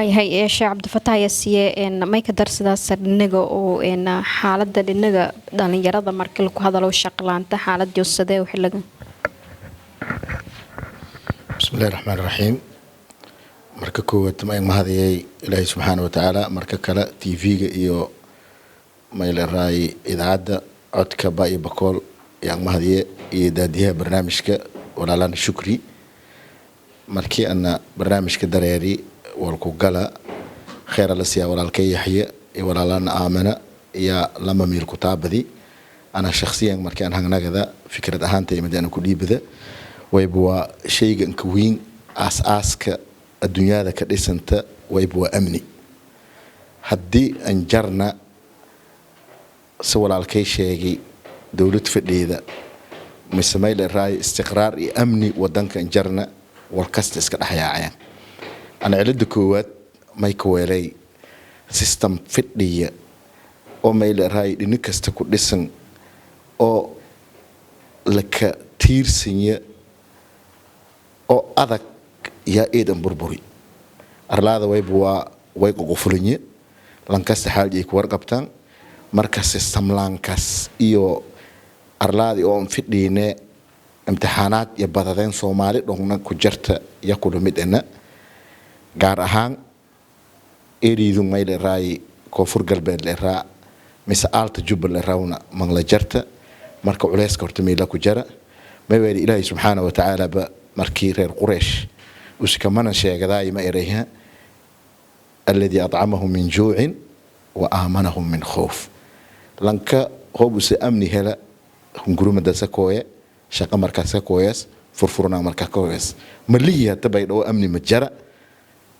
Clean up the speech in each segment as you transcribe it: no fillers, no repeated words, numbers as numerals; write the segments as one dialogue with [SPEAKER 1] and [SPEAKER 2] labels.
[SPEAKER 1] هاي إيش عبد الفتاح يسيه إن ما يقدر سداس النجا أو إن حالة النجا دان يرضى مركلك وهذا لو شغلان أنت حالة جسده وحلقة.
[SPEAKER 2] بسم الله الرحمن الرحيم. marka koowaad ma mahadiyay Ilaahay subhanahu wa ta'ala marka kale TV-ga iyo mayl raay idaacada codka Baay Bakool yaan mahadiyay iyo daadiyaha barnaamijka walaalaan shukri markii ana barnaamijka dareeri walku gala khayr la siya walaalkay Yaxya iyo walaalaan aamana ya lama miir kutaabadi ana shakhsiyan markii aan hangnagada fikrad ahaantay madaan ku dhiibada wayba shaygan ka weyn aas-aaska adduunyada ka dhisanta wayba amni haddii aan jarna si walaalkay sheegay dawlad fadhiyada misamayl raay istiqraar iyo amni wadanka aan jarna walkasta iska dhaxyaacayaan ana cilada koowaad may ka weelay system fadhiya oo mayl raay dhinac kasta ku dhisan oo laka tiirsanya oo adag yaa eedan burburi arlaada wayba way qoqofulinye lankasta xaalji ku warqabtaan marka system lankas iyo arlaadi oo fidhiine imtixaanaad iyo badadeen Soomaali dhogna ku jirta ya ku lumidena gaar ahaan eeridu mayl raay koonfur galbeed le raa mise aalta jubbal raawna mangla jarta marka culayska horta meela ku jira may weeri Ilaahay subhanahu wa ta'ala ba markii reer Quraysh وسكمنا شيء كذا ما إريها الذي أطعمهم من جوع وآمنهم من خوف لانك هو بس أمني هلا هم قروا مدرسة كوية شقة مركز كويس فرفرنا مركز كويس مليه تبعي لو أمني متجرأ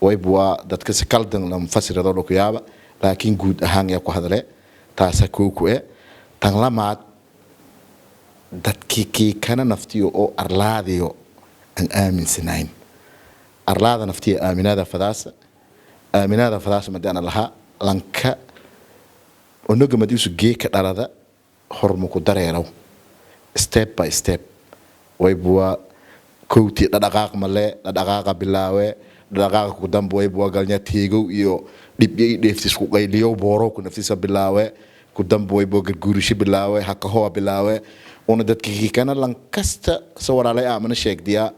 [SPEAKER 2] ويبوا دتك سكالدن لما فسر هذا الكيابة لكن جود أهان يكو هذا لا تاسكو كوية تنلمات دتكي كان نفتيو أو أرلاديو أن آمن سنين أرلاذا نفتي آمناذا فداس مدانا لها لانكا ونقم ديوسو جيك الأرادة حرمكو داريرو step by step ويبوا كوتي لدقاق ملي لدقاق بلاوي لدقاق كدام ويبوا قالنيا تيغو يو ديبيا نفتيس كوكايليو بورو كنفتيسا بلاوي كدام ويبوا قرقوريشي بلاوي حكا هوا بلاوي وندد كيكي كان لانكاستا سوار علي آمنا شيك ديا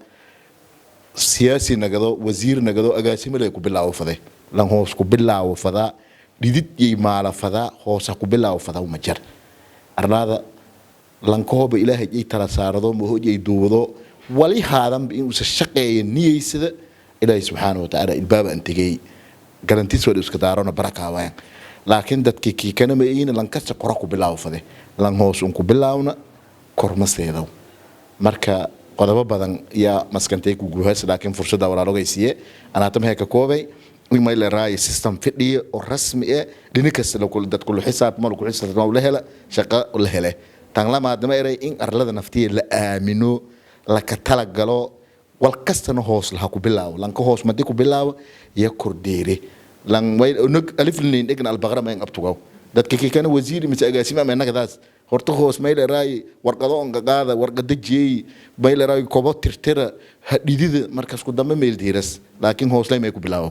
[SPEAKER 2] سياسي نقدو وزير نقدو أجاسي ملأ كبلا وفذا لان هوس كبلا وفذا لديت يمال فذا هوس كبلا وفذا ومجر أرناذا لان كهوب إلهي جي ترى ساردو مهو جي دوودو ولي هذا بإنه الشقي النية سد إلهي سبحانه وتعالى الباب أنت جاي قرنتيس ودوس كدارونا بركة وين لكن دت كي كان مئين لان كسر قرقو بلا وفذا لان هوس كبلا ونا كرمس ليدو مركا قدابا بدن يا مسكنتي ku guuhays laakiin fursada walaalogaysiye ana tamay ka koobay email raay system fidhi oo rasmi ah dhinikasta la kul dad kullu xisaab mal ku xisaab ma la hela shaqa la hele tan lama adama eray in arlada naftiye la aamino la ka tala galo wal kastana hoos la ku bilaaw lan ka hoos madi ku bilaaw ya kordheere lan way alif lin dhigna albaqra ma abtugo dadka kana wasiir mise agaasima ma nagadaas horta hoos mayl raay warqado on qaada warqada jeey mayl raay kobo tirtira hadidida markaas ku dambe meel diiras laakiin hoos lay may ku bilaawo